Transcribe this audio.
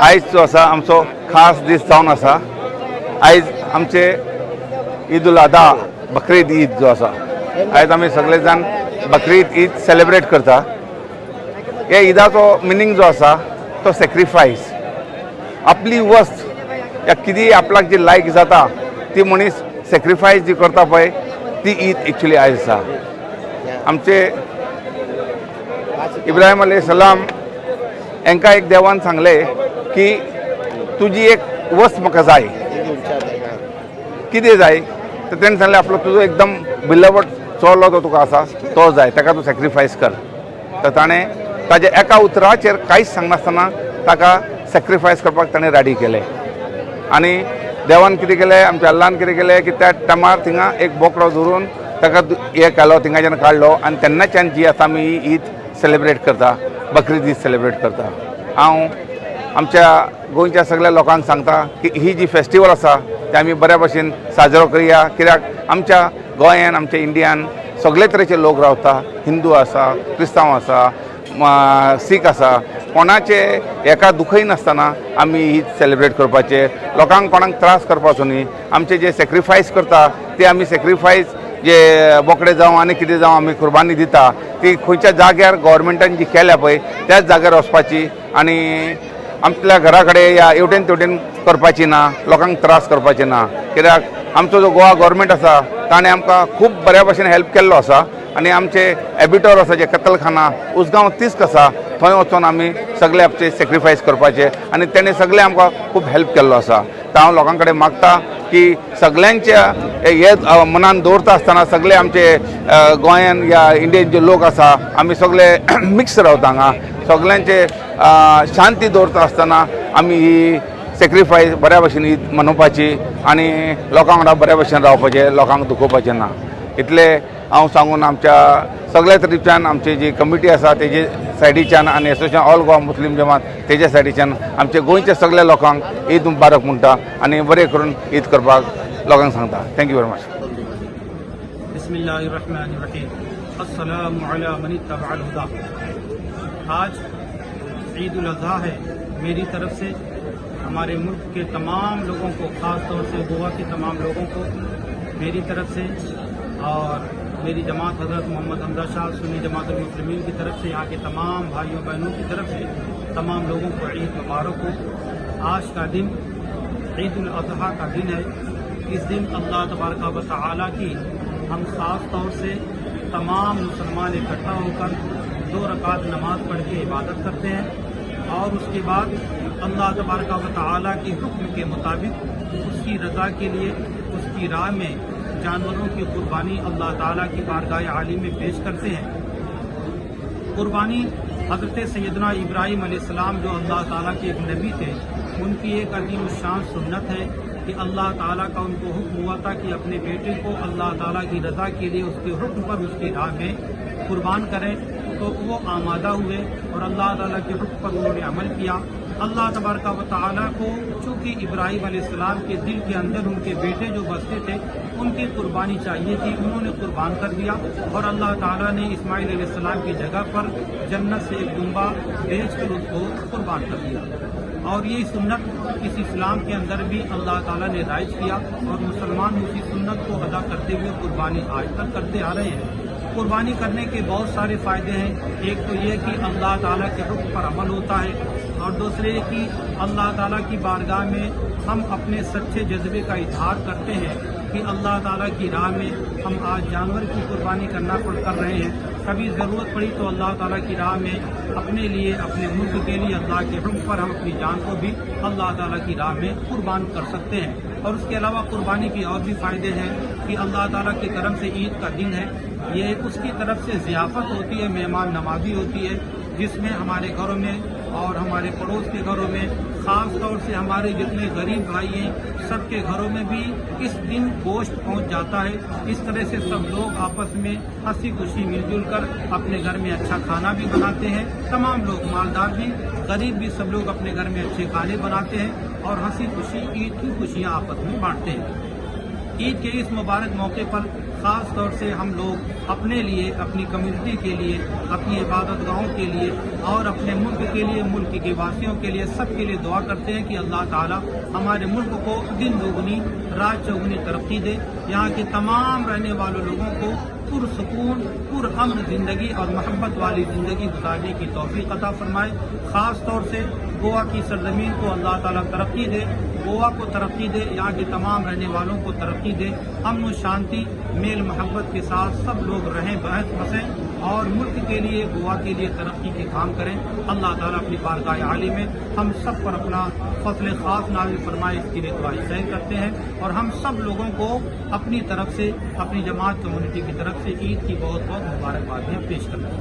आयज जो आसा आमचो खास दीस जावन आसा। आयज आमचे ईद उल अधा बकरीद ईद जो आसा, आयज आमी सगळे जाण बकरीद ईद सेलिब्रेट करता। हे ईदाचो मिनींग जो आसा तो सॅक्रिफायस, आपली वस्त या कितें आपल्याक जी लायक जाता ती मनीस सॅक्रिफायस जी करता पळय ती ईद एक्चुअली आयज आसा। आमचे इब्राहिम अलैहिस्सलाम हांकां एक देवान सांगले की तुजी एक वस्त म्हाका जाय, कितें जाय तर तेणें सांगलें आपलो तुजो एकदम बिलवड चलो जो तुका आसा तो जाय, ताका तूं सॅक्रिफायस कर। तर ताणें ताच्या एका उतराचेर कांयच सांगनासतना ताका सॅक्रिफायस करपाक ताणें रेडी केलें। आनी देवान कितें केलें, आमच्या अल्लान कितें केलें की त्या टायमार थिंगा एक बोकडो धरून ताका हे केलो, थिंगाच्यान काडलो आनी तेन्नाच्यान जी आसा आमी ही ईद सेलिब्रेट करता, बकरीद ईद सेलिब्रेट करता। हांव आमच्या गोंयच्या सगळ्या लोकांक सांगता की ही जी फेस्टिवल आसा ती आमी बऱ्या भशेन साजरो करया, कित्याक आमच्या गोंयान आमच्या इंडियान सगळे तरेचे लोक रावता, हिंदू आसा, क्रिस्तांव आसा, सीख आसा, कोणाचे एका दुखय नासतना आमी ईद सेलिब्रेट करपाचे, लोकांक कोणाक त्रास करपाचो न्ही। आमचे जे सॅक्रिफायस करता ते आमी सॅक्रिफायस जे बोकडे जावं आनी कितें जावं आमी कुर्बानी दिता ती खंयच्या जाग्यार गव्हर्मेंटान जी केल्या पळय त्याच जाग्यार वचपाची आनी आपल्या घरा कडेन या हेवटेन तेवटेन करपाची ना, लोकांक त्रास करपाचे ना। कित्याक आमचो जो गोवा गव्हर्मेंट आसा ताणें आमकां खूब बऱ्या भशेन हेल्प केल्लो आसा आनी आमचे एबिटोर आसा जे कत्तलखाना उसगांव तिस्क आसा थंय वचून आमी सगळे आमचे सॅक्रिफायस करपाचे आनी तेणें सगळें आमकां खूब हेल्प केल्लो आसा। तर हांव लोकां कडेन मागता की सगळ्यांच्या हे मनान दवरता आसतना सगळे आमचे गोंयान या इंडियेन जे लोक आसा आमी सगळे मिक्स रावता हांगा, सगळ्यांचे शांती दवरता आसतना आमी ही सॅक्रिफायस बऱ्या भशेन ईद मनोवपाची आनी लोकां वांगडा बऱ्या भशेन रावपाचें, लोकांक दुखोवपाचें ना। इतले हांव सांगून आमच्या सगळ्या तरेच्यान आमची जी कमिटी आसा तेजे सायडीच्यान आनी एसोसिएशन ऑल गोवा मुस्लीम जमात तेजे सायडीच्यान आमच्या गोंयच्या सगळ्या लोकांक ईद मुबारक म्हणटा आनी बरें करून ईद करपाक लोकांक सांगता। Thank you very much. बिस्मिल्लाहिर्रहमानिर्रहीम। अस्सलामु अला मन इत्तबअल हुदा। आज ईद उल अज़हा है। मेरी तरफ से हमारे मुल्क के तमाम लोगों को, ख़ास तौर से गोवा के तमाम लोगों को मेरी तरफ से और मेरी जमात हज़रत मोहम्मद हमजा शाह सुन्नी जमात मुस्लिमीन की तरफ से, यहाँ के तमाम भाइयों बहनों की तरफ से तमाम लोगों को ईद मुबारक हो। आज का दिन ईद उल अज़हा का दिन है। इस दिन अल्लाह तबारक व तआला की हम खास तौर से तमाम मुसलमान इकट्ठा होकर 2 रकात नमाज पढ़ के इबादत करते हैं और उसके बाद अल्लाह तबारक व तआला के हुक्म के मुताबिक उसकी रज़ा के लिए उसकी राह में जानवरों की कुर्बानी अल्लाह ताला की बारगाह आली में पेश करते हैं। कुर्बानी हज़रत सैयदना इब्राहिम अलैहिस्सलाम जो अल्लाह ताला के एक नबी थे, उनकी एक अजीम शान सुन्नत है कि अल्लाह ताला का उनको हुक्म हुआ था कि अपने बेटे को अल्लाह ताला की रज़ा के लिए उसके हुक्म पर उसकी राह में कुर्बान करें। तो वो आमादा हुए और अल्लाह ताला के हुक्म पर उन्होंने अमल किया। अल्लाह तबारक व तआला को चूँकि इब्राहिम अलैहिस्सलाम के दिल के अंदर उनके बेटे जो बसते थे उनकी कुर्बानी चाहिए थी, उन्होंने कुर्बान कर दिया और अल्लाह ताला ने इस्माइल अलैहिस्सलाम की जगह पर जन्नत से एक दुम्बा भेज कर उसको कुर्बान कर दिया। और ये सुन्नत इस इस्लाम के अंदर भी अल्लाह ताला ने राइज किया और मुसलमान उसी सुन्नत को अदा करते हुए कुर्बानी आज तक करते आ रहे हैं। कुर्बानी करने के बहुत सारे फ़ायदे हैं। एक तो ये कि अल्लाह ताला के हुक्म पर अमल होता है और दूसरे कि अल्लाह ताला की बारगाह में हम अपने सच्चे जज्बे का इजहार करते हैं कि अल्लाह ताला की राह में हम आज जानवर की कुर्बानी कर रहे हैं। कभी ज़रूरत पड़ी तो अल्लाह ताला की राह में अपने लिए, अपने मुल्क के लिए अल्लाह के हुक्म पर हम अपनी जान को भी अल्लाह ताला की राह में कुर्बान कर सकते हैं। और उसके अलावा कुर्बानी के और भी फ़ायदे हैं कि अल्लाह ताला की तरफ से ईद का दिन है, ये उसकी तरफ से ज़ियाफ़त होती है, मेहमान नवाज़ी होती है, जिसमें हमारे घरों में और हमारे पड़ोस के घरों में, ख़ास तौर से हमारे जितने गरीब भाई हैं सबके घरों में भी इस दिन गोश्त पहुंच जाता है। इस तरह से सब लोग आपस में हंसी खुशी मिलजुल कर अपने घर में अच्छा खाना भी बनाते हैं। तमाम लोग, मालदार भी गरीब भी, सब लोग अपने घर में अच्छे खाने बनाते हैं और हंसी खुशी ईद की खुशियाँ आपस में बांटते हैं। ईद के इस मुबारक मौके पर خاص طور سے ہم لوگ اپنے لیے، اپنی کمیونٹی کے لیے، اپنی عبادت گاہوں کے لیے اور اپنے ملک کے لیے، ملک کے واسیوں کے لیے، سب کے لیے دعا کرتے ہیں کہ اللہ تعالیٰ ہمارے ملک کو دن دوگنی رات چوگنی ترقی دے، یہاں کے تمام رہنے والے لوگوں کو پرسکون، پرامن زندگی اور محبت والی زندگی گزارنے کی توفیق عطا فرمائے۔ خاص طور سے گوا کی سرزمین کو اللہ تعالیٰ ترقی دے، گوا کو ترقی دے، یہاں کے تمام رہنے والوں کو ترقی دے، امن و شانتی، میل محبت کے ساتھ سب لوگ رہیں، بسیں اور ملک کے لیے، گوا کے لیے ترقی کے کام کریں۔ اللہ تعالیٰ اپنی بارگاہ عالی میں ہم سب پر اپنا فضل خاص نازل فرمائے، اس کی دعا ذکر کرتے ہیں اور ہم سب لوگوں کو اپنی طرف سے، اپنی جماعت کمیونٹی کی طرف سے عید کی بہت بہت مبارکبادیاں پیش کرتے ہیں۔